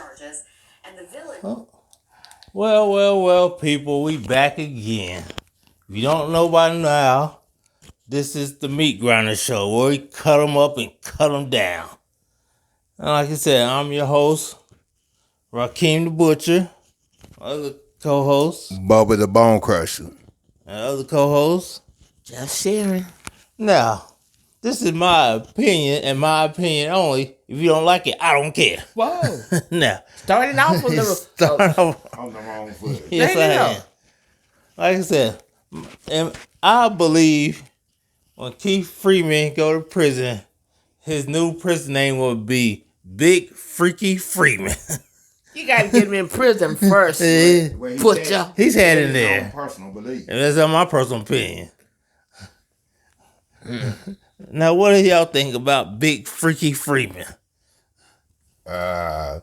charges, and the village. Oh. Well, people, we back again. If you don't know by now, this is the Meatgrinders show where we cut them up and cut them down. And like I said, I'm your host, Rakeem the Butcher. Other co-host, Bubba the Bone Crusher. and other co-host, Just sharing. Now, this is my opinion and my opinion only. If you don't like it, I don't care. Whoa. Now, Starting off a little. start off. On the wrong foot. Yes, There you I am. Like I said, and I believe when Keith Freeman go to prison, his new prison name will be Big Freaky Freeman. You got to get him in prison first. Put ya. He's heading there. Personal belief. And that's my personal opinion. Now, what do y'all think about Big Freaky Freeman? I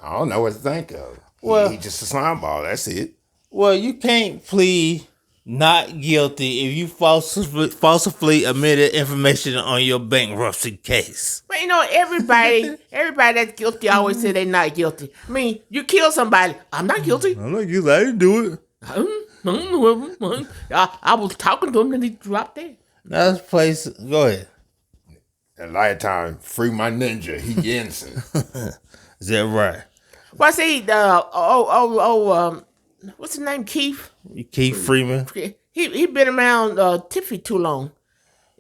don't know what to think of. Well- He just a slime ball. That's it. Well, you can't plead not guilty if you falsely admitted information on your bankruptcy case. But you know, everybody that's guilty always say they not guilty. I mean, you kill somebody. I'm not guilty. I'm not guilty. I didn't do it. I was talking to him and he dropped it. Now, this place, go ahead. At lifetime, free my ninja. He innocent. Is that right? Well, see, what's his name? Keith. Keith Freeman. He been around Tiffy too long,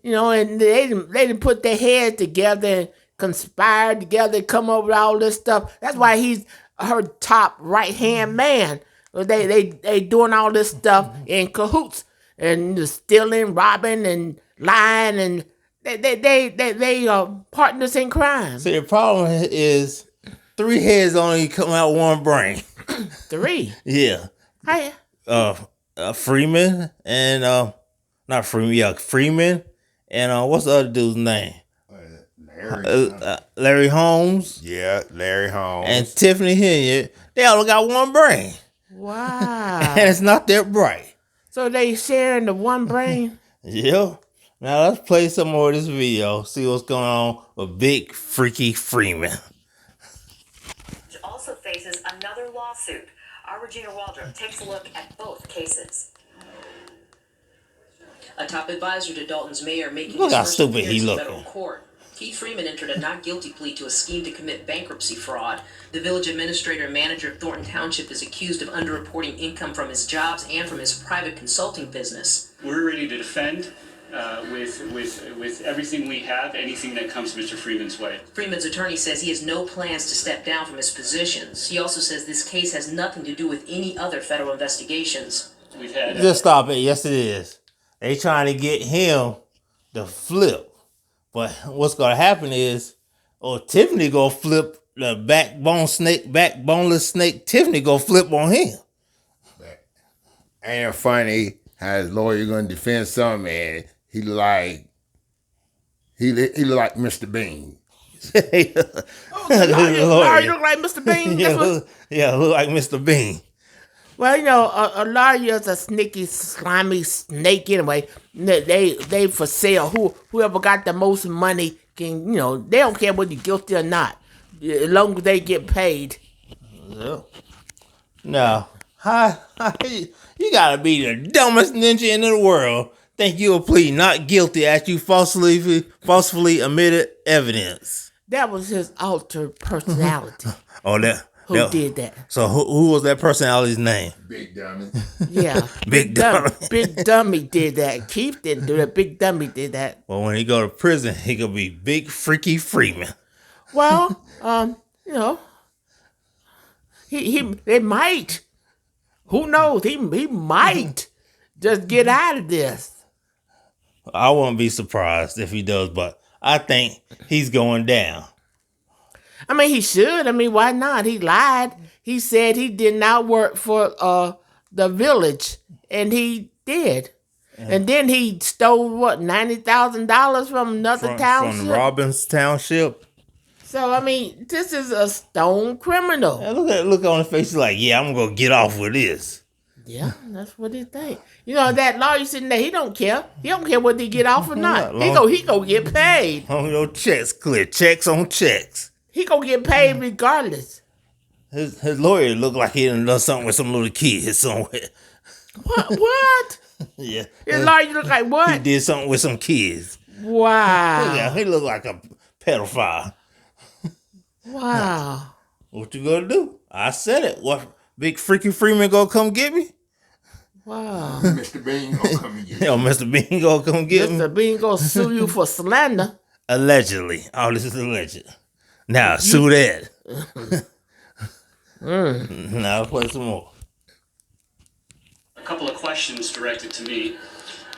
you know, and they didn't put their heads together and conspired together and come up with all this stuff. That's why he's her top right hand man. They doing all this stuff in cahoots and stealing, robbing, and lying, and they partners in crime. See, the problem is 3 heads only come out 1 brain. 3. Yeah. Hey. Freeman and not Freeman. Yeah, Freeman and what's the other dude's name? Larry Holmes. Yeah, Larry Holmes. And Tiffany Hilliard. They all got 1 brain, Wow. and it's not that bright. So they sharing the 1 brain. Yeah. Now let's play some more of this video. See what's going on with Big Freaky Freeman. Also faces another lawsuit. Our Regina Waldrop takes a look at both cases. A top advisor to Dolton's mayor making Look his how first stupid he appearance in looking. federal court. Keith Freeman entered a not guilty plea to a scheme to commit bankruptcy fraud. The village administrator and manager of Thornton Township is accused of underreporting income from his jobs and from his private consulting business. We're ready to defend with everything we have, anything that comes Mr. Freeman's way. Freeman's attorney says he has no plans to step down from his positions. He also says this case has nothing to do with any other federal investigations. We've had Just stop it. Yes, it is. They trying to get him to flip. But what's going to happen is, Tiffany going to flip the backboneless snake. Tiffany going to flip on him. Ain't it funny how his lawyer going to defend something and he look like Mr. Bean. Larry look like Mr. Bean. Look like Mr. Bean. Well, you know, a lawyer is a sneaky, slimy snake anyway. They for sale. Whoever got the most money can, you know, they don't care whether you're guilty or not, as long as they get paid. Yeah. Now, you gotta be the dumbest ninja in the world. Think you'll plead not guilty after you falsely admitted evidence. That was his altered personality. Oh, Who did that? So who was that personality's name? Big dummy. Yeah. Big Dummy. Big Dummy did that. Keith didn't do that. Big Dummy did that. Well, when he go to prison, he gonna be Big Freaky Freeman. Well, you know, they might. Who knows? He might just get out of this. I wouldn't be surprised if he does, but I think he's going down. I mean, he should. I mean, why not? He lied. He said he did not work for the village, and he did. And then he stole, $90,000 from another township? From Robbins Township. So, I mean, this is a stone criminal. And look on his face. He's like, yeah, I'm going to get off with this. Yeah, that's what he think. You know, that lawyer sitting there, he don't care. He don't care whether he get off or not. He go get paid. On your checks clear. Checks on checks. He gonna get paid regardless. His lawyer looked like he done something with some little kid somewhere. What? Yeah. His lawyer look like He what? did something with some kids. Wow. Yeah, he looked like a pedophile. Wow. What you gonna do? I said it. What, big freaky Freeman gonna come get me? Wow. Mr. Bean gonna come and get you. Yo, Mr. Bean gonna come get me? Mr. Bean gonna sue you for slander. Allegedly. All this is alleged. Now, sue that. Now, play some more. A couple of questions directed to me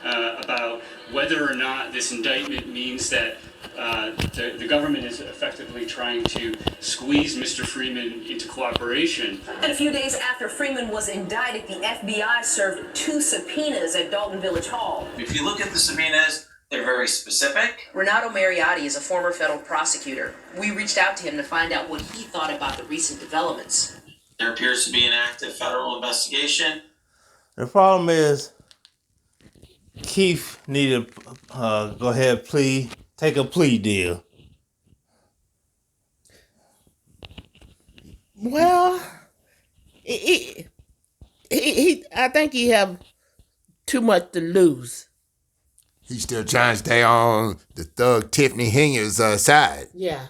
about whether or not this indictment means that the government is effectively trying to squeeze Mr. Freeman into cooperation. And a few days after Freeman was indicted, the FBI served 2 subpoenas at Dolton Village Hall. If you look at the subpoenas, they're very specific. Renato Mariotti is a former federal prosecutor. We reached out to him to find out what he thought about the recent developments. There appears to be an active federal investigation. The problem is, Keith needed to go ahead and take a plea deal. Well, he I think he have too much to lose. He's still trying to stay on the thug Tiffany Hinger's side. Yeah.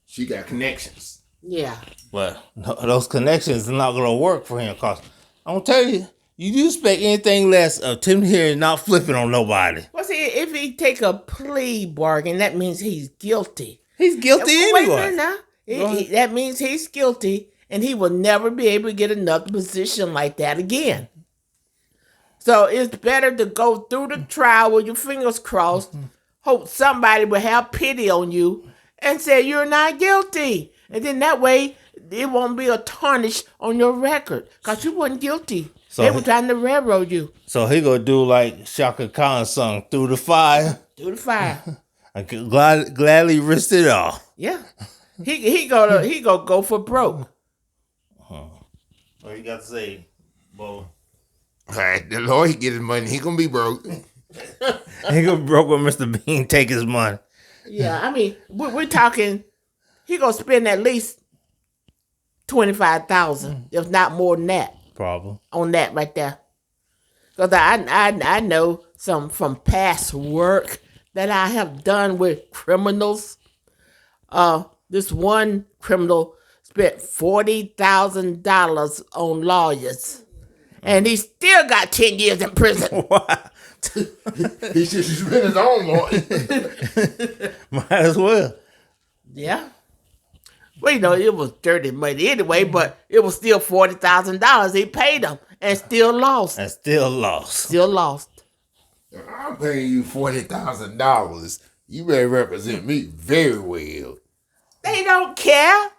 She got connections. Yeah. But those connections are not going to work for him. Because I'm going to tell you, you do expect anything less of Tim here not flipping on nobody. Well, see, if he take a plea bargain, that means he's guilty. He's guilty Wait a anyway. minute now. That means he's guilty, and he will never be able to get another position like that again. So it's better to go through the trial with your fingers crossed, hope somebody will have pity on you, and say you're not guilty. And then that way, it won't be a tarnish on your record, because you weren't guilty. So they were trying to railroad you. So he going to do like Shaka Khan sung, Through the Fire. Through the fire. I could gladly risk it all. Yeah. He gonna go for broke. What you got to say, Bo? All right, the Lord, he get his money. He gonna be broke. He going to broke when Mr. Bean take his money. Yeah, I mean, we're talking, he gonna spend at least $25,000, if not more than that, Problem. on that right there. Because I know some from past work that I have done with criminals. This one criminal spent $40,000 on lawyers, and he still got 10 years in prison. What? He should spend his own money. Might as well. Yeah. Well, you know, it was dirty money anyway, but it was still $40,000 he paid them and still lost. And still lost. Still lost. I'm paying you $40,000. You better represent me very well. They don't care.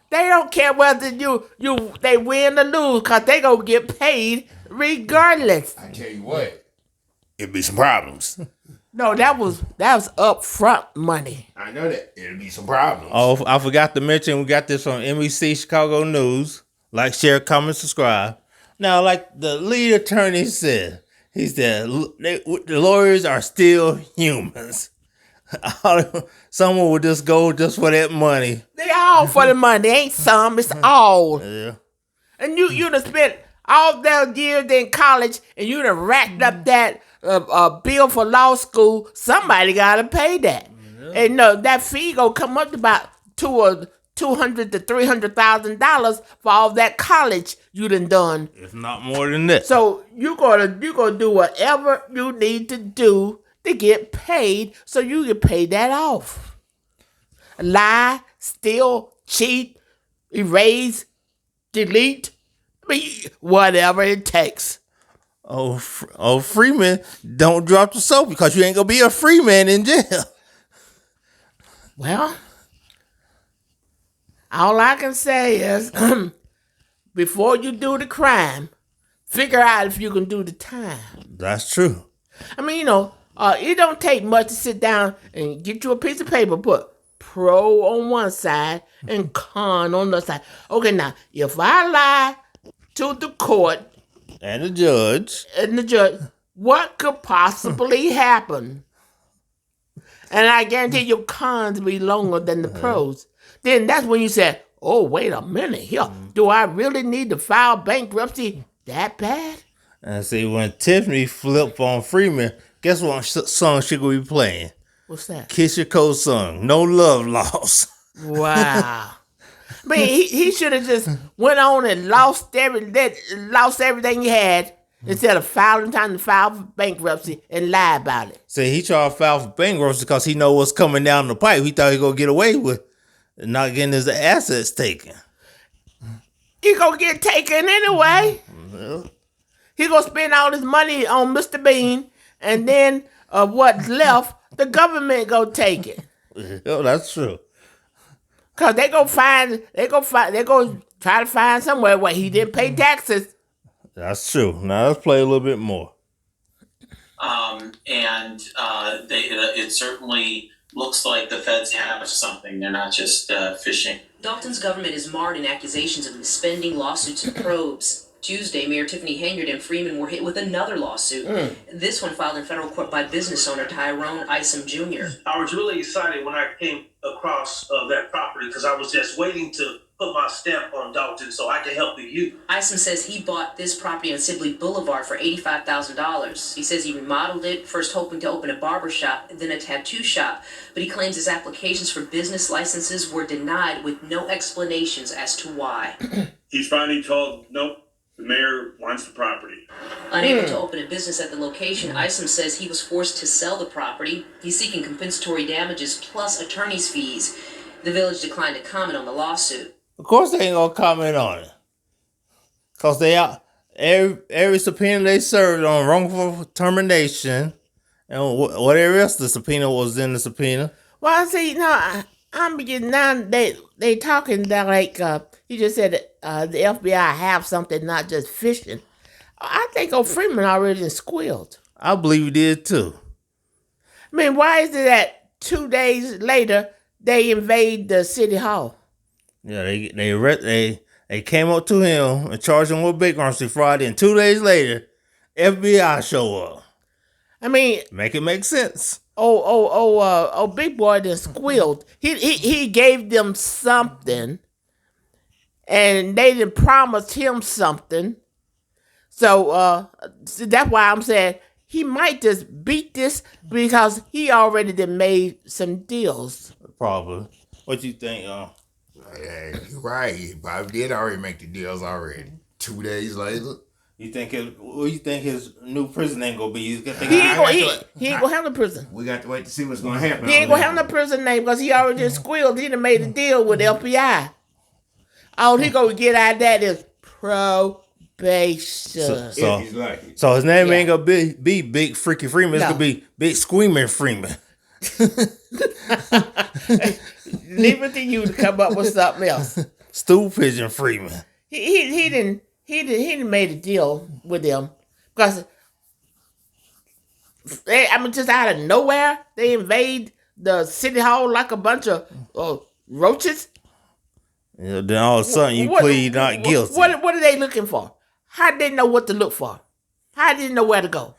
They don't care whether they win or lose, because they gonna get paid regardless. I tell you what, it'll be some problems. No, that was upfront money. I know that. It'll be some problems. Oh, I forgot to mention, we got this from NBC Chicago News. Like, share, comment, subscribe. Now, like the lead attorney said, he said, the lawyers are still humans. Someone would just go just for that money. They all for the money. They ain't some, it's all. Yeah. And you done spent all those years in college, and you done racked up that bill for law school. Somebody gotta pay that. Yeah. And that fee gonna come up to about $200,000 to $300,000 for all that college you done. If not more than that. So you gonna do whatever you need to do to get paid, so you can pay that off. Lie, steal, cheat, erase, delete, whatever it takes. Oh, Freeman, don't drop the soap, because you ain't gonna be a free man in jail. Well, all I can say is, before you do the crime, figure out if you can do the time. That's true. I mean, it don't take much to sit down and get you a piece of paper, put pro on one side and con on the other side. Okay, now, if I lie to the court And the judge. what could possibly happen? And I guarantee your cons be longer than the pros. Then that's when you say, oh, wait a minute here. Do I really need to file bankruptcy that bad? And see, when Tiffany flipped on Freeman, guess what song she gonna be playing? What's that? Kiss Your Cold Song. No love lost. Wow. I mean, he should have just went on and lost everything he had instead of trying to file for bankruptcy and lie about it. See, he tried to file for bankruptcy because he know what's coming down the pipe. He thought he gonna get away with not getting his assets taken. He gonna get taken anyway. He gonna spend all his money on Mr. Bean, and then what's left, the government gonna take it. Oh, that's true. Cause they gonna try to find somewhere where he didn't pay taxes. That's true. Now let's play a little bit more. It certainly looks like the feds have something. They're not just fishing. Dolton's government is marred in accusations of misspending, lawsuits, and probes. Tuesday, Mayor Tiffany Henyard and Freeman were hit with another lawsuit. This one filed in federal court by business owner Tyrone Isom Jr. I was really excited when I came across that property because I was just waiting to put my stamp on Dolton so I could help the youth. Isom says he bought this property on Sibley Boulevard for $85,000. He says he remodeled it, first hoping to open a barber shop, then a tattoo shop. But he claims his applications for business licenses were denied with no explanations as to why. He's finally told, nope, the mayor wants the property. Unable to open a business at the location, Isom says he was forced to sell the property. He's seeking compensatory damages plus attorney's fees. The village declined to comment on the lawsuit. Of course they ain't gonna comment on it. Cause they out every subpoena they served on wrongful termination and whatever else the subpoena was in the subpoena. Well, see, I'm beginning now. They talking that like you just said the FBI have something, not just fishing. I think Freeman already squealed. I believe he did too. I mean, why is it that 2 days later they invade the city hall? Yeah, they came up to him and charged him with bankruptcy fraud, and 2 days later, FBI show up. I mean, make it make sense. Big Boy just squealed. He gave them something, and they didn't promise him something. So that's why I'm saying he might just beat this because he already done made some deals. Probably. What you think, Yeah, you're right. He probably did already make the deals already. 2 days later. What do you think his new prison ain't gonna be? He ain't gonna have no prison. We got to wait to see what's gonna happen. He ain't gonna have no prison name because he already just squealed. He done made a deal with LPI. All he gonna get out of that is probation. So his name ain't gonna be Big Freaky Freeman. It's gonna be Big Screaming Freeman. Leave it to you to come up with something else. Stool Pigeon Freeman. He didn't made a deal with them because just out of nowhere they invade the city hall like a bunch of roaches. Yeah, then all of a sudden you plead not guilty. What are they looking for? How did they know what to look for? How did they know where to go?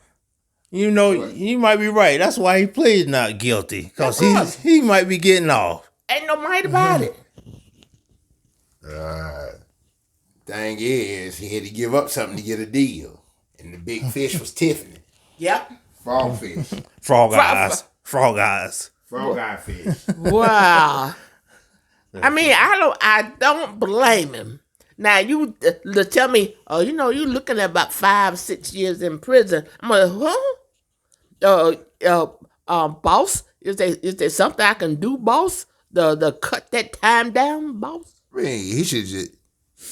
You know, you might be right. That's why he pleaded not guilty because he might be getting off. Ain't no might about it. Thing is, he had to give up something to get a deal. And the big fish was Tiffany. Yep. Frog fish. Frog eyes. Frog eyes. Frog eye fish. Wow. I mean, I don't blame him. Now, you tell me, you looking at about 5-6 years in prison. I'm like, boss, is there something I can do, boss? The cut that time down, boss? I mean, he should just,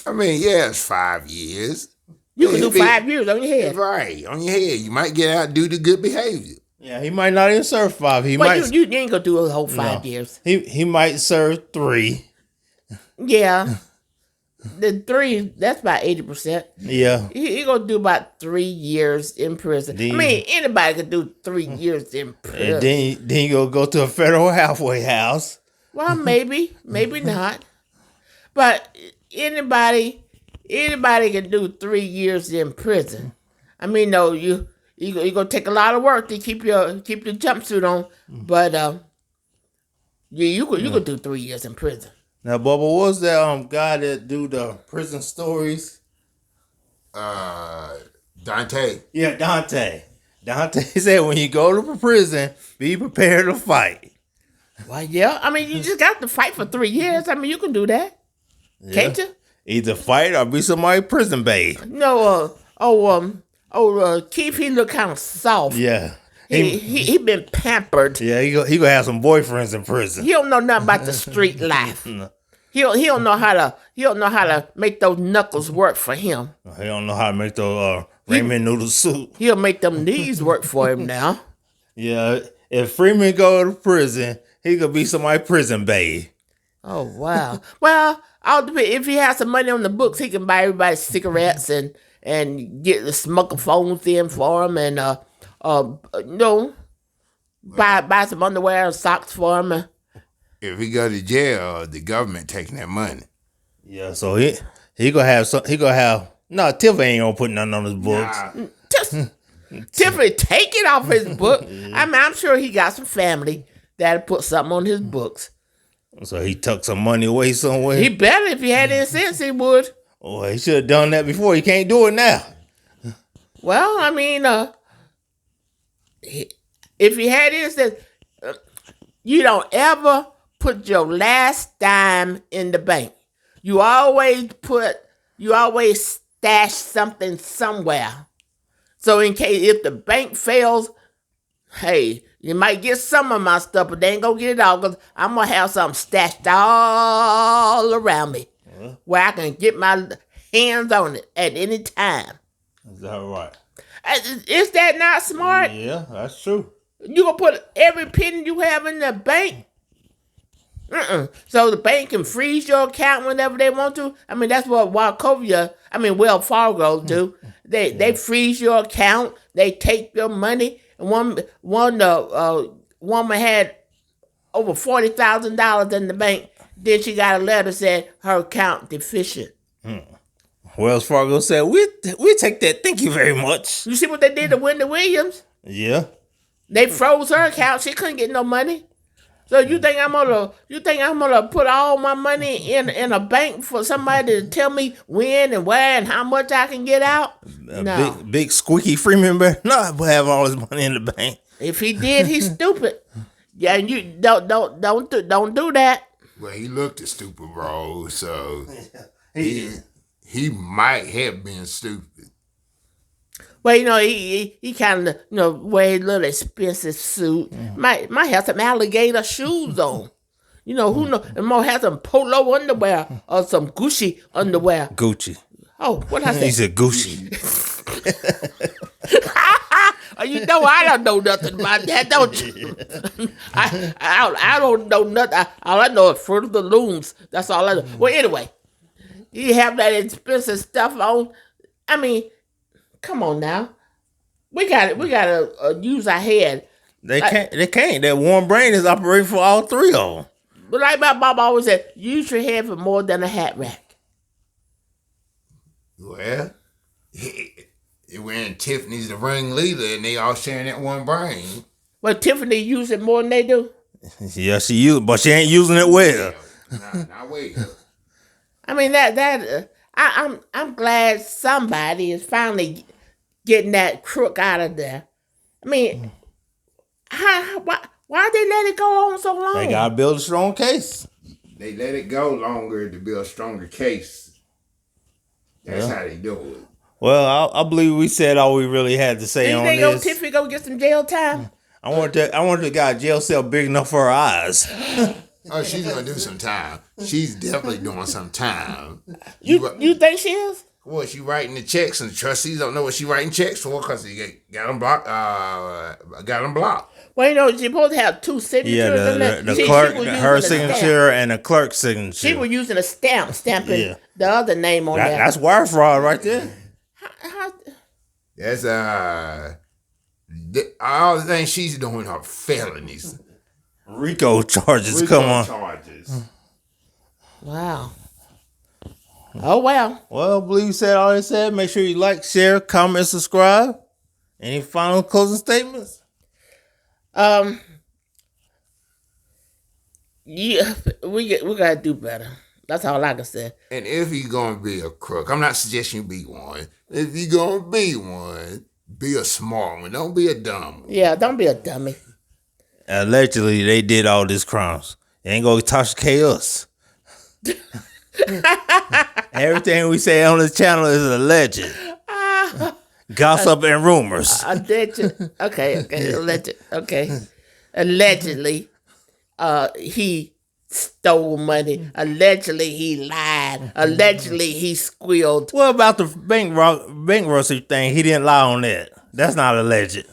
yeah, it's 5 years. You can do 5 years on your head. Right, on your head. You might get out due to good behavior. Yeah, he might not even serve 5. You ain't gonna do a whole 5 years. He might serve 3. Yeah. The 3, that's about 80%. Yeah. He gonna do about 3 years in prison. Anybody could do 3 years in prison. And then you gonna go to a federal halfway house. Well, maybe not. But anybody can do 3 years in prison. No, you gonna take a lot of work to keep your jumpsuit on, but you could do 3 years in prison. Now, Bubba, what was that guy that do the prison stories? Dante. Yeah, Dante. Dante said when you go to prison, be prepared to fight. Well, yeah. I mean, you just got to fight for 3 years. I mean, you can do that, can't you? Either fight or be somebody prison babe. No, Keith, he look kind of soft. Yeah. He been pampered. Yeah, he gonna have some boyfriends in prison. He don't know nothing about the street life. He don't know how to make those knuckles work for him. He don't know how to make the ramen noodle soup. He'll make them knees work for him now. Yeah, if Freeman go to prison, he could be somebody prison babe. Oh wow. Well, if he has some money on the books, he can buy everybody cigarettes and get the smoker phones in for him and buy some underwear and socks for him. If he go to jail, the government taking that money. Yeah, so he gonna have some. He gonna have no. Tiffany ain't gonna put nothing on his books. Nah. Tiffany, take it off his book. I mean, I'm sure he got some family that'll put something on his books. So he tucked some money away somewhere. He better, if he had any sense, he would. Oh, he should have done that before. He can't do it now. Well, I mean, if he had any sense, you don't ever put your last dime in the bank. You always stash something somewhere. So in case if the bank fails, hey, you might get some of my stuff, but they ain't gonna get it all because I'm gonna have something stashed all around me where I can get my hands on it at any time. Is that right? Is that not smart? Yeah, that's true. You gonna put every penny you have in the bank? So the bank can freeze your account whenever they want to. I mean, that's what Wells Fargo do. They freeze your account. They take your money. And one woman had over $40,000 in the bank. Then she got a letter said her account deficient. Wells Fargo said, we take that. Thank you very much. You see what they did to Wendy Williams? Yeah. They froze her account. She couldn't get no money. So you think I'm gonna put all my money in a bank for somebody to tell me when and where and how much I can get out? No. Big squeaky Freeman better not have all his money in the bank. If he did, he's stupid. Yeah, and you don't do that. Well, he looked at stupid, bro. So he might have been stupid. Well, he kind of wear a little expensive suit. Might have some alligator shoes on. Who knows? And might have some polo underwear or some Gucci underwear. Gucci. Oh, what I say? He said Gucci. I don't know nothing about that, don't you? I don't know nothing. All I know is Fruit of the Looms. That's all I know. Well, anyway, you have that expensive stuff on. I mean, come on now. We gotta use our head. They can't. That one brain is operating for all three of them. But like my Bob always said, use your head for more than a hat rack. Well, when Tiffany's the ringleader and they all sharing that one brain. Well, Tiffany use it more than they do. Yeah, she use it, but she ain't using it well. Not well. I mean I'm glad somebody is finally getting that crook out of there. I mean, why they let it go on so long? They gotta build a strong case. They let it go longer to build a stronger case. That's how they do it. Well, I believe we said all we really had to say on this. You think Tiffany go get some jail time? I want the guy jail cell big enough for her eyes. Oh, she's gonna do some time. She's definitely doing some time. You think she is? Well, she writing the checks and the trustees don't know what she writing checks for because they got them blocked. Got them blocked. Well, she's supposed to have two signatures. Yeah, the clerk, her signature and the clerk's signature. She was using a stamping the other name on there. That's wire fraud right there. That's all the things she's doing are felonies. RICO charges. Come on. Wow. Oh, well. Well, I believe you said all you said. Make sure you like, share, comment, subscribe. Any final closing statements? Yeah, we gotta do better. That's all I can say. And if you're gonna be a crook, I'm not suggesting you be one. If you're gonna be one, be a smart one. Don't be a dumb one. Yeah, don't be a dummy. Allegedly, they did all these crimes. They ain't gonna Tasha K us. Everything we say on this channel is alleged. Gossip and rumors. Alleged. Okay. Alleged. Okay. Allegedly, he stole money. Allegedly, he lied. Allegedly, he squealed. What about the bankruptcy thing? He didn't lie on that. That's not alleged.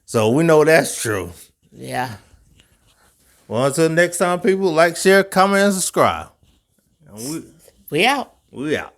So we know that's true. Yeah. Well, until next time, people, like, share, comment, and subscribe. And We out. we out.